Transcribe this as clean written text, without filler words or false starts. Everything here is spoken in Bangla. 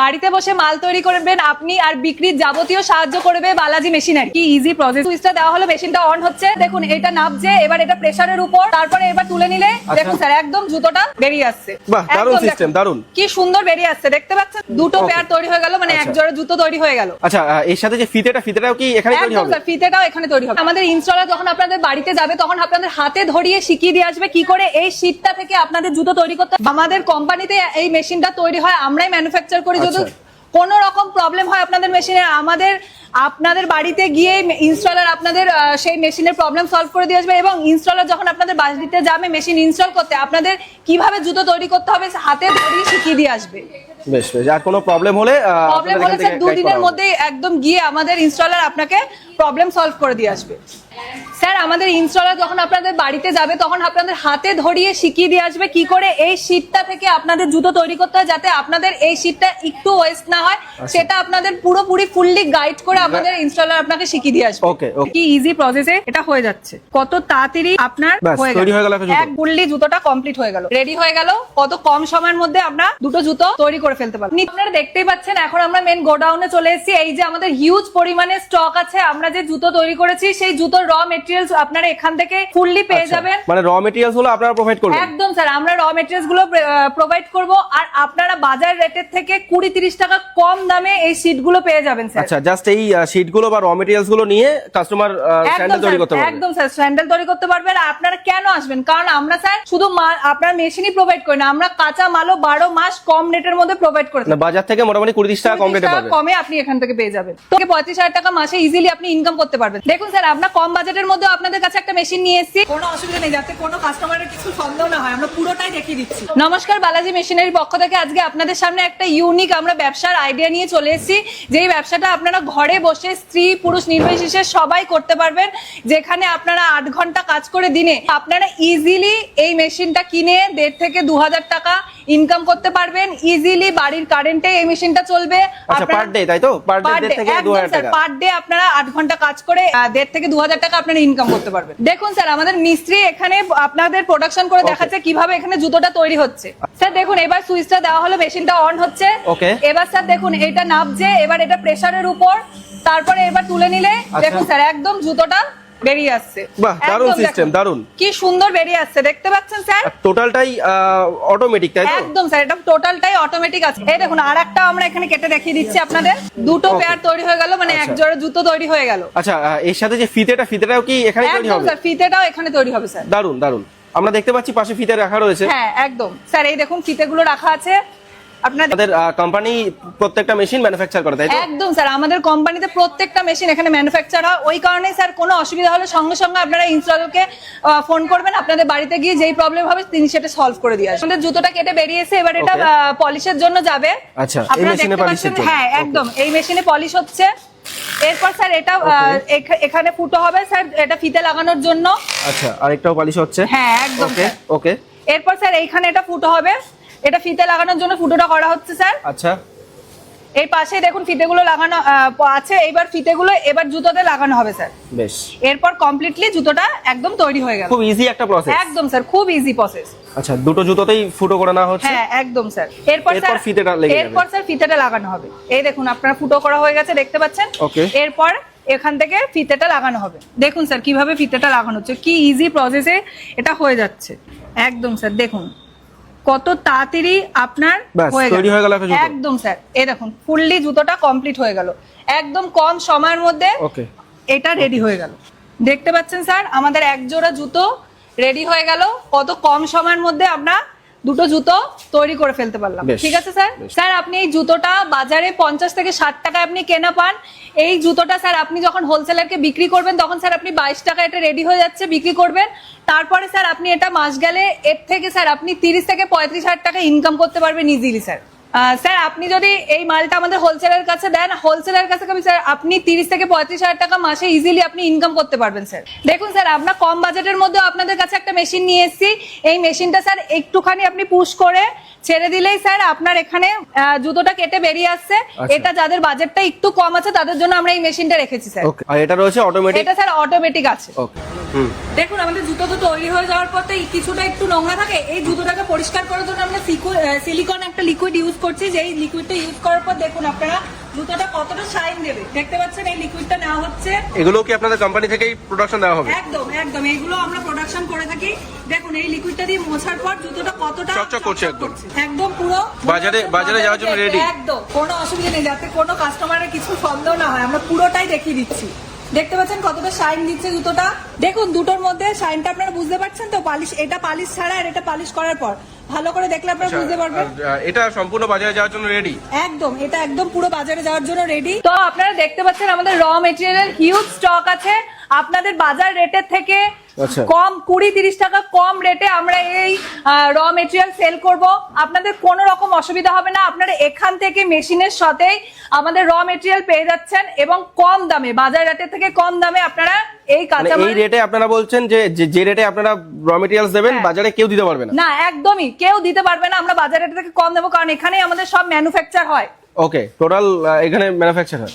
বাড়িতে বসে মাল তৈরি করবেন আপনি আর বিক্রির যাবতীয় সাহায্য করবে বালাজি মেশিনারি। কি ইজি প্রসেস। সুইচটা দেওয়া হলো, মেশিনটা অন হচ্ছে, দেখুন এটা নামছে, এবার এটা প্রেসারের উপর, তারপরে এবার তুলে নিলে দেখুন স্যার একদম জুতোটা বেরিয়ে আসছে। বাহ, দারুণ সিস্টেম, দারুণ, কি সুন্দর বেরিয়ে আসছে, দেখতে পাচ্ছেন দুটো পেয়ার তৈরি হয়ে গেল, মানে এক জোড়া জুতো তৈরি হয়ে গেল। আচ্ছা, এর সাথে যে ফিতেটাও কি এখানে তৈরি হবে? স্যার ফিতেটাও এখানে তৈরি হবে। আমাদের ইনস্টলার যখন আপনাদের বাড়িতে যাবে তখন আপনাদের হাতে ধরিয়ে শিখিয়ে দিয়ে আসবে কি করে এই শীটটা থেকে আপনাদের জুতো তৈরি করতে। আমাদের কোম্পানিতে এই মেশিনটা তৈরি হয়, আমরাই ম্যানুফ্যাকচার করি। যদি কোনো রকম প্রবলেম হয় আপনাদের মেশিনে, আপনাদের বাড়িতে গিয়ে ইনস্টলার আপনাদের সেই মেশিনের প্রবলেম সলভ করে দিয়ে আসবে, এবং ইনস্টলার যখন আপনাদের বাড়িতে যাবে মেশিন ইনস্টল করতে আপনাদের কিভাবে জুতো তৈরি করতে হবে হাতে ধরিয়ে শিখিয়ে দিয়ে আসবে। বেশ বেশ, আর কোনো প্রবলেম হলে স্যার 2 দিনের মধ্যে একদম গিয়ে আমাদের ইনস্টলার আপনাকে প্রবলেম সলভ করে দিয়ে আসবে। স্যার আমাদের ইনস্টলার যখন আপনাদের বাড়িতে যাবে তখন আপনাদের হাতে ধরিয়ে শিখিয়ে দিয়ে আসবে কি করে এই শীটটা থেকে আপনাদের জুতো তৈরি করতে হয়, যাতে আপনাদের এই শীটটা একটু ওয়েস্ট না হয়, সেটা আপনাদের পুরোপুরি ফুললি গাইড করে আমাদের ইনস্টলার আপনাকে শিখিয়ে দিয়ে আসবে। কি ইজি প্রসেসে এটা হয়ে যাচ্ছে, কত তাড়াতাড়ি আপনার হয়ে গেল, এক ফুললি জুতোটা কমপ্লিট হয়ে গেল, রেডি হয়ে গেল, কত কম সময়ের মধ্যে আমরা দুটো জুতো তৈরি করে ফেলতে পারবো। আপনারা দেখতেই পাচ্ছেন এখন আমরা মেন গোডাউনে চলে এসেছি। এই যে আমাদের হিউজ পরিমাণে স্টক আছে, আমরা যে জুতো তৈরি করেছি সেই জুতোর র মেটেরিয়ালস আপনারা এখান থেকে ফুললি পেয়ে যাবেন। মানে র মেটেরিয়ালস গুলো আপনারা প্রোভাইড করবেন? একদম স্যার, আমরা র মেটেরিয়ালস গুলো প্রোভাইড করব, আর আপনারা বাজার রেটের থেকে 20-30 টাকা কম দামে এই শীট গুলো পেয়ে যাবেন স্যার। আচ্ছা, জাস্ট এই শীট গুলো বা র মেটেরিয়ালস গুলো নিয়ে কাস্টমার স্যান্ডেল তৈরি করতে পারবে? একদম স্যার, স্যান্ডেল তৈরি করতে পারবেন। আপনারা কেন আসবেন, কারণ আমরা স্যার শুধু আপনার মেশিনই প্রোভাইড করি না, আমরা কাঁচা মালও 12 মাস কম রেটের মধ্যে প্রোভাইড করি। বাজার থেকে মোটামুটি 20-30 টাকা কম রেটে পাবেন, কমে আপনি এখান থেকে পেয়ে যাবেন। তো 35,000 টাকা মাসে ইজিলি আপনি ইনকাম করতে পারবেন। দেখুন স্যার, আমরা কম বাজেটের মধ্যে আপনাদের কাছে একটা মেশিন নিয়ে এসেছি, কোনো অসুবিধা নেই, যাতে কোনো কাস্টমারের কিছু সন্দেহ না হয়, আমরা পুরোটাই দেখিয়ে দিচ্ছি। নমস্কার, বালাজি মেশিনারির পক্ষ থেকে আজকে আপনাদের সামনে একটা ইউনিক আমরা ব্যবসার আইডিয়া নিয়ে চলে এসেছি, যেই ব্যবসাটা আপনারা ঘরে বসে স্ত্রী পুরুষ নির্বিশেষে সবাই করতে পারবেন, যেখানে আপনারা 8 ঘন্টা কাজ করে দিনে আপনারা ইজিলি এই মেশিনটা কিনে 1,500 থেকে 2,000 টাকা ইনকাম করতে পারবেন। ইজিলি বাড়ির কারেন্টে এই মেশিনটা চলবে। আচ্ছা, পার ডে তাই তো? পার ডে থেকে 2,000 টাকা পার ডে আপনারা 8 ঘন্টা কাজ করে 1,500 থেকে 2,000 টাকা আপনারা ইনকাম করতে পারবেন। দেখুন স্যার, আমাদের মিস্ত্রি এখানে আপনাদের প্রোডাকশন করে দেখাচ্ছে কিভাবে এখানে জুতোটা তৈরি হচ্ছে। স্যার দেখুন, এবার সুইচটা দেওয়া হলো, মেশিনটা অন হচ্ছে, এবার স্যার দেখুন এটা নামছে, এবার এটা প্রেসারের উপর, তারপরে এবার তুলে নিলে দেখুন স্যার একদম জুতোটা বেরিয়ে আসছে। বাহ, দারুণ সিস্টেম, দারুণ, কি সুন্দর বেরিয়ে আসছে, দেখতে পাচ্ছেন স্যার? টোটালটাই অটোমেটিক তাই তো? একদম স্যার, এটা টোটালটাই অটোমেটিক আছে। এই দেখুন আরেকটা আমরা এখানে কেটে দেখিয়ে দিচ্ছি আপনাদের, দুটো পেয়ার তৈরি হয়ে গেল, মানে এক জোড়া জুতো তৈরি হয়ে গেল। আচ্ছা, এর সাথে যে ফিতেটাও কি এখানে তৈরি হবে? একদম স্যার, ফিতেটাও এখানে তৈরি হবে স্যার। দারুণ দারুণ, আমরা দেখতে পাচ্ছি পাশে ফিতে রাখা রয়েছে। হ্যাঁ একদম স্যার, এই দেখুন ফিতেগুলো রাখা আছে। আপনাদের কোম্পানি প্রত্যেকটা মেশিন ম্যানুফ্যাকচার করে তাই তো? একদম স্যার, আমাদের কোম্পানিতে প্রত্যেকটা মেশিন এখানে ম্যানুফ্যাকচার হয়। ওই কারণেই স্যার কোনো অসুবিধা হলে সঙ্গে সঙ্গে আপনারা ইনস্টলারকে ফোন করবেন, আপনাদের বাড়িতে গিয়ে যেই প্রবলেম হবে তিনি সেটা সলভ করে দিয়ে আসবেন। আমাদের জুতোটা কেটে বেরিয়েছে, এবার এটা পলিশের জন্য যাবে। আচ্ছা, এই আপনারা মেশিনে দেখতে পলিশ পাচ্ছেন, হচ্ছে? হ্যাঁ একদম এই মেশিনে পলিশ হচ্ছে। এরপর স্যার এটা এখানে ফুটো হবে স্যার, এটা ফিতে লাগানোর জন্য। আচ্ছা, আরেকটাও পলিশ হচ্ছে? হ্যাঁ একদম। ওকে ওকে। এরপর স্যার এইখানে এটা ফুটো হবে, এটা ফিতে লাগানোর জন্য ফুটোটা করা হচ্ছে স্যার। আচ্ছা, এই পাশে দেখুন ফিতেগুলো লাগানো আছে, এইবার ফিতেগুলো এবার জুতোতে লাগানো হবে স্যার। বেশ, এরপর কমপ্লিটলি জুতোটা একদম তৈরি হয়ে গেল। খুব ইজি একটা প্রসেস। একদম স্যার, খুব ইজি প্রসেস। আচ্ছা, দুটো জুতোতেই ফুটো করে নেওয়া হচ্ছে? হ্যাঁ একদম স্যার। এরপর ফিতেটা লেগে যাবে। এরপর স্যার ফিতেটা লাগানো হবে। এই দেখুন আপনারা ফুটো করা হয়ে গেছে, দেখতে পাচ্ছেন। ওকে। এরপর এখান থেকে ফিতেটা লাগানো হবে। দেখুন স্যার কিভাবে ফিতেটা লাগানো হচ্ছে, কি ইজি প্রসেসে এটা হয়ে যাচ্ছে। একদম স্যার দেখুন কত তাড়াতাড়ি আপনার তৈরি হয়ে গেল। একদম স্যার, এই দেখুন ফুললি জুতোটা কমপ্লিট হয়ে গেল, একদম কম সময়ের মধ্যে এটা রেডি হয়ে গেল। দেখতে পাচ্ছেন স্যার, আমাদের এক জোড়া জুতো রেডি হয়ে গেল, কত কম সময়ের মধ্যে আমরা দুটো জুতো তৈরি করে ফেলতে পারলাম। ঠিক আছে স্যার। স্যার আপনি এই জুতোটা বাজারে 50 থেকে 60 টাকায় আপনি কেনা পান। এই জুতোটা স্যার আপনি যখন হোলসেলারকে বিক্রি করবেন তখন স্যার আপনি 22 টাকা এটা রেডি হয়ে যাচ্ছে বিক্রি করবেন। তারপরে স্যার আপনি এটা মাস গেলে এর থেকে স্যার আপনি 30 থেকে 35,000 টাকা ইনকাম করতে পারবেন ইজিলি স্যার। স্যার আপনি যদি এই মালটা আমাদের হোলসেলার কাছে দেন, হোলসেলার কাছে স্যার আপনি 30 থেকে 35,000 টাকা মাসে ইজিলি আপনি ইনকাম করতে পারবেন স্যার। দেখুন স্যার, আমরা কম বাজেটের মধ্যে আপনাদের কাছে একটা মেশিন নিয়ে এসেছি। এই মেশিনটা স্যার একটুখানি আপনি পুশ করে ছেড়ে দিলেই স্যার আপনার এখানে জুতোটা কেটে বেরিয়ে আসছে। আচ্ছা। এটা যাদের বাজেটটা একটু কম আছে তাদের জন্য আমরা এই মেশিনটা রেখেছি স্যার। ওকে, আর এটা রয়েছে অটোমেটিক। এটা স্যার অটোমেটিক আছে। ওকে, হুম, দেখুন আমাদের জুতো তো তৈরি হয়ে যাওয়ার পর তো কিছুটা একটু নোংরা থাকে, এই জুতোটাকে পরিষ্কার করার জন্য আমরা সিলিকন একটা লিকুইড ইউজ করছি। যেই লিকুইডটা ইউজ করার পর দেখুন আপনারা জুতোটা কতটা শাইন দেবে, দেখতে পাচ্ছেন এই লিকুইডটা নেওয়া হচ্ছে। এগুলো কি আপনাদের কোম্পানি থেকেই প্রোডাকশন দেওয়া হবে? একদম একদম, এইগুলো আমরা প্রোডাকশন করে থাকি। দেখুন এই লিকুইডটা দিয়ে মোছার পর জুতোটা কতটা চকচক করছে একদম। একদম পুরো বাজারে যাওয়ার জন্য রেডি। একদম কোনো অসুবিধা নেই, যাতে কোনো কাস্টমারের কিছু সন্দেহ না হয়, আমরা পুরোটাই দেখিয়ে দিচ্ছি। দেখতে পাচ্ছেন কতটা শাইন দিচ্ছে জুতোটা। দেখুন দুটোর মধ্যে শাইনটা আপনারা বুঝতে পারছেন তো, পালিশ, এটা পালিশ ছাড়া আর এটা পালিশ করার পর ভালো করে দেখলে আপনারা বুঝতে পারবেন। এটা সম্পূর্ণ বাজারে যাওয়ার জন্য রেডি। একদম, এটা একদম পুরো বাজারে যাওয়ার জন্য রেডি। তো আপনারা দেখতে পাচ্ছেন আমাদের র মেটেরিয়ালের হিউজ স্টক আছে। আপনাদের বাজার রেটের থেকে আচ্ছা। কম 20-30 টাকা কম রেটে আমরা এই র মেটেরিয়াল সেল করব। আপনাদের কোনো রকম অসুবিধা হবে না। আপনারা এখান থেকে মেশিনের সাথেই আমাদের র মেটেরিয়াল পেয়ে যাচ্ছেন এবং কম দামে, বাজার রেটের থেকে কম দামে আপনারা এই কাঁচামাল। এই রেটে আপনারা বলছেন যে রেটে আপনারা র মেটেরিয়ালস দেবেন বাজারে কেউ দিতে পারবে না? না, একদমই কেউ দিতে পারবে না। আমরা বাজার রেট থেকে কম দেবো, কারণ এখানেই আমাদের সব ম্যানুফ্যাকচার হয়। ওকে, টোটাল এখানে ম্যানুফ্যাকচার হয়।